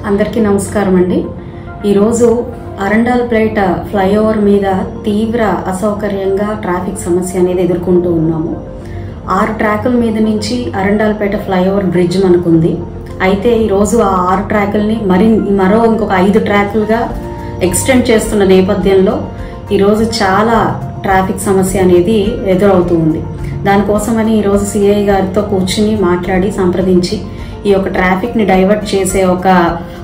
అందరికీ నమస్కారం అండి. ఈరోజు అరండాల్పేట ఫ్లైఓవర్ మీద తీవ్ర అసౌకర్యంగా ట్రాఫిక్ సమస్య అనేది ఎదుర్కొంటూ ఉన్నాము. 6 ట్రాకుల మీద నుంచి అరండాల్పేట ఫ్లైఓవర్ బ్రిడ్జ్ మనకుంది. అయితే ఈరోజు ఆ 6 ట్రాకుల్ని మరో ఇంకొక 5 ట్రాకులుగా ఎక్స్టెండ్ చేస్తున్న నేపథ్యంలో ఈరోజు చాలా ట్రాఫిక్ సమస్య అనేది ఎదురవుతూ ఉంది. దానికోసమని ఈరోజు సిఐ గారితో కూర్చుని మాట్లాడి సంప్రదించి ఈ యొక్క ట్రాఫిక్ ని డైవర్ట్ చేసే ఒక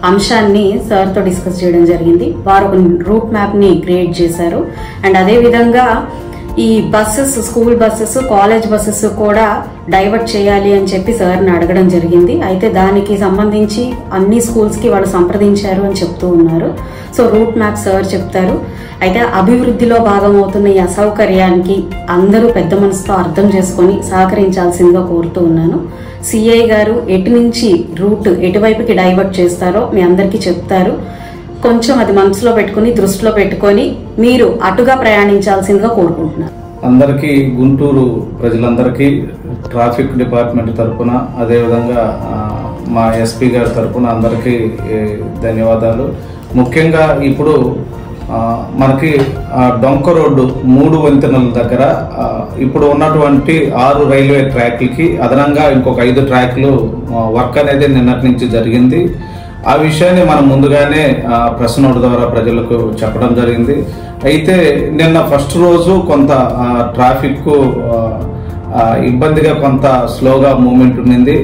అంశాన్ని సార్ తో డిస్కస్ చేయడం జరిగింది. వారు ఒక రూట్ మ్యాప్ ని క్రియేట్ చేశారు. అండ్ అదే విధంగా ఈ buses, school buses, college buses కూడా డైవర్ట్ చేయాలి అని చెప్పి సార్ని అడగడం జరిగింది. అయితే దానికి సంబంధించి అన్ని స్కూల్స్ కి వాళ్ళు సంప్రదించారు అని చెప్తూ ఉన్నారు. సో రూట్ మ్యాప్ సార్ చెప్తారు. అయితే అభివృద్ధిలో భాగమవుతున్న ఈ అసౌకర్యానికి అందరూ పెద్ద మనసుతో అర్థం చేసుకుని సహకరించాల్సిందిగా కోరుతూ ఉన్నాను. సిఐ గారు ఎటు నుంచి రూట్ ఎటువైపుకి డైవర్ట్ చేస్తారో మీ అందరికీ చెప్తారు. కొంచెం అది మనసులో పెట్టుకుని, దృష్టిలో పెట్టుకొని మీరు అటుగా ప్రయాణించాల్సిందిగా కోరుకుంటున్నారు. అందరికీ, గుంటూరు ప్రజలందరికీ ట్రాఫిక్ డిపార్ట్మెంట్ తరఫున, అదేవిధంగా మా ఎస్పీ గారి తరఫున అందరికీ ధన్యవాదాలు. ముఖ్యంగా ఇప్పుడు మనకి డొంక రోడ్డు 3 వంతెనల దగ్గర ఇప్పుడు ఉన్నటువంటి 6 రైల్వే ట్రాక్లకి అదనంగా ఇంకొక 5 ట్రాక్లు వర్క్ అనేది నిన్నటి నుంచి జరిగింది. ఆ విషయాన్ని మనం ముందుగానే ప్రెస్ నోట్ ద్వారా ప్రజలకు చెప్పడం జరిగింది. అయితే నిన్న ఫస్ట్ రోజు కొంత ట్రాఫిక్ ఇబ్బందిగా, కొంత స్లోగా మూవ్మెంట్ ఉండింది.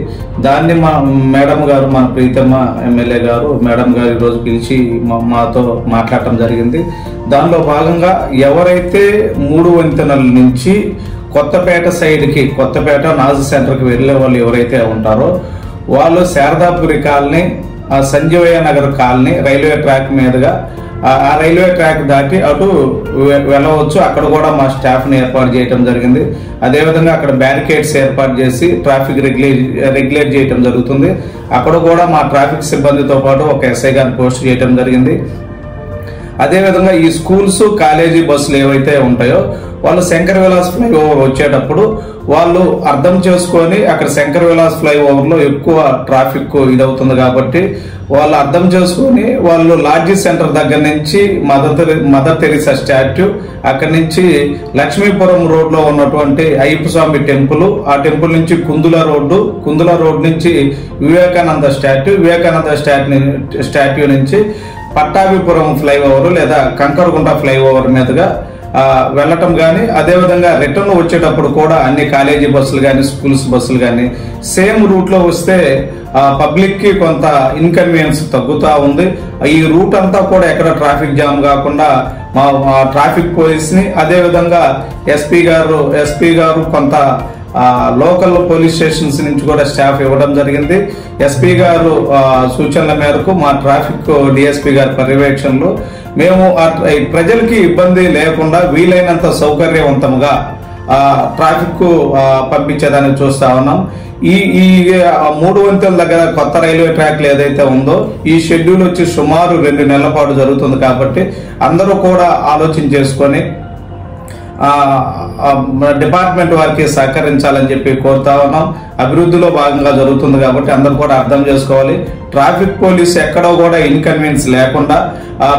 దాన్ని మా మేడం గారు, మన ప్రీతమ్మ ఎమ్మెల్యే గారు మేడం గారు ఈరోజు పిలిచి మాతో మాట్లాడటం జరిగింది. దానిలో భాగంగా ఎవరైతే 3 వంతెనల నుంచి కొత్తపేట సైడ్కి, కొత్తపేట నాజ్ సెంటర్కి వెళ్లే వాళ్ళు ఎవరైతే ఉంటారో వాళ్ళు Sharadapuri colony, Sanjeevaiah Nagar colony railway track మీదుగా ఆ రైల్వే ట్రాక్ దాటి అటు వెళ్ళవచ్చు. అక్కడ కూడా మా స్టాఫ్ ని ఏర్పాటు చేయడం జరిగింది. అదేవిధంగా అక్కడ బ్యారికేడ్స్ ఏర్పాటు చేసి ట్రాఫిక్ రెగ్యులేట్ చేయడం జరుగుతుంది. అక్కడ కూడా మా ట్రాఫిక్ సిబ్బందితో పాటు ఒక ఎస్ఐ గారిని పోస్ట్ చేయడం జరిగింది. అదేవిధంగా ఈ స్కూల్స్, కాలేజీ బస్సులు ఏవైతే ఉంటాయో వాళ్ళు శంకర్ విలాస్ ఫ్లైఓవర్ వచ్చేటప్పుడు వాళ్ళు అర్థం చేసుకొని, అక్కడ శంకర్ విలాస్ ఫ్లైఓవర్ లో ఎక్కువ ట్రాఫిక్ ఇదవుతుంది కాబట్టి వాళ్ళు అర్థం చేసుకొని వాళ్ళు లాడ్జీ సెంటర్ దగ్గర నుంచి మదర్ తెరీసా స్టాట్యూ, అక్కడి నుంచి లక్ష్మీపురం రోడ్ లో ఉన్నటువంటి అయ్యప్ప స్వామి టెంపుల్, ఆ టెంపుల్ నుంచి కుందుల రోడ్ నుంచి వివేకానంద స్టాట్యూ నుంచి పట్టాభిపురం ఫ్లైఓవర్ లేదా కంకరగుంట ఫ్లైఓవర్ మీదుగా వెళ్ళటం కానీ, అదేవిధంగా రిటర్న్ వచ్చేటప్పుడు కూడా అన్ని కాలేజీ బస్సులు కానీ, స్కూల్స్ బస్సులు కానీ సేమ్ రూట్ లో వస్తే పబ్లిక్ కి కొంత ఇన్కన్వీనియన్స్ తగ్గుతా ఉంది. ఈ రూట్ అంతా కూడా ఎక్కడ ట్రాఫిక్ జామ్ కాకుండా మా ట్రాఫిక్ పోలీస్ ని, అదేవిధంగా ఎస్పీ గారు కొంత లోకల్ పోలీస్ స్టేషన్స్ నుంచి కూడా స్టాఫ్ ఇవ్వడం జరిగింది. ఎస్పీ గారు సూచనల మేరకు మా ట్రాఫిక్ డిఎస్పీ గారి పర్యవేక్షణలో మేము ప్రజలకి ఇబ్బంది లేకుండా వీలైనంత సౌకర్యవంతంగా ట్రాఫిక్ పంపించేదానికి చూస్తా ఉన్నాం. ఈ 3 వంతెనల దగ్గర కొత్త రైల్వే ట్రాక్లు ఏదైతే ఉందో ఈ షెడ్యూల్ వచ్చి సుమారు 2 నెలల పాటు జరుగుతుంది కాబట్టి అందరూ కూడా ఆలోచన చేసుకొని డిపార్ట్మెంట్ వారికి సహకరించాలని చెప్పి కోరుతా ఉన్నాం. అభివృద్ధిలో భాగంగా జరుగుతుంది కాబట్టి అందరూ కూడా అర్థం చేసుకోవాలి. ట్రాఫిక్ పోలీస్ ఎక్కడో కూడా ఇన్కన్వీనియన్స్ లేకుండా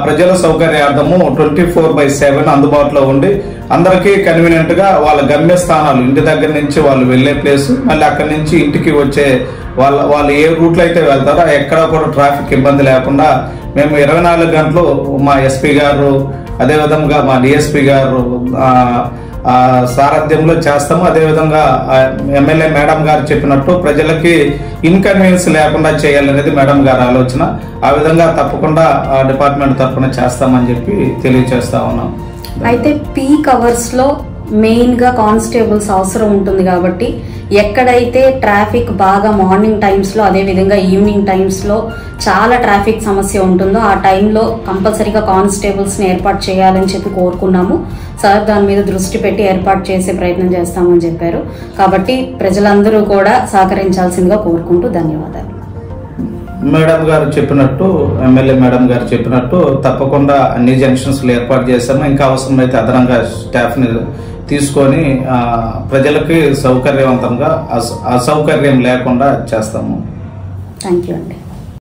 ప్రజల సౌకర్యార్థము 24/7 అందుబాటులో ఉండి అందరికీ కన్వీనియంట్ గా వాళ్ళ గమ్యస్థానాలు, ఇంటి దగ్గర నుంచి వాళ్ళు వెళ్లే ప్లేస్, మళ్ళీ అక్కడి నుంచి ఇంటికి వచ్చే వాళ్ళు ఏ రూట్లో అయితే వెళ్తారో ఎక్కడ కూడా ట్రాఫిక్ ఇబ్బంది లేకుండా మేము 24 గంటలు మా ఎస్పీ గారు, అదేవిధంగా మా డిఎస్పీ గారు సారథ్యంలో చేస్తాము. అదేవిధంగా ఎమ్మెల్యే మేడం గారు చెప్పినట్టు ప్రజలకి ఇన్కన్వీనియన్స్ లేకుండా చేయాలనేది మేడం గారి ఆలోచన. ఆ విధంగా తప్పకుండా డిపార్ట్మెంట్ తరఫున చేస్తామని చెప్పి తెలియజేస్తా ఉన్నాం. అయితే పీక్ అవర్స్ లో మెయిన్ గా కానిస్టేబుల్స్ అవసరం ఉంటుంది కాబట్టి ఎక్కడైతే ట్రాఫిక్ బాగా మార్నింగ్ టైమ్స్ లో, అదే విధంగా ఈవినింగ్ టైమ్స్ లో చాలా ట్రాఫిక్ సమస్య ఉంటుందో ఆ టైంలో కంపల్సరీగా కానిస్టేబుల్స్ ని ఏర్పాటు చేయాలని చెప్పి కోరుకున్నాము. సార్ దాని మీద దృష్టి పెట్టి ఏర్పాటు చేసే ప్రయత్నం చేస్తామని చెప్పారు. కాబట్టి ప్రజలందరూ కూడా సహకరించాల్సిందిగా కోరుకుంటూ ధన్యవాదాలు. మేడం గారు చెప్పినట్టు, ఎమ్మెల్యే మేడం గారు చెప్పినట్టు తప్పకుండా అన్ని జంక్షన్స్ ఏర్పాటు చేశాము. ఇంకా అవసరమైతే అదనంగా స్టాఫ్ ని తీసుకొని ప్రజలకి సౌకర్యవంతంగా, అసౌకర్యం లేకుండా చేస్తాము. థ్యాంక్ యూ అండి.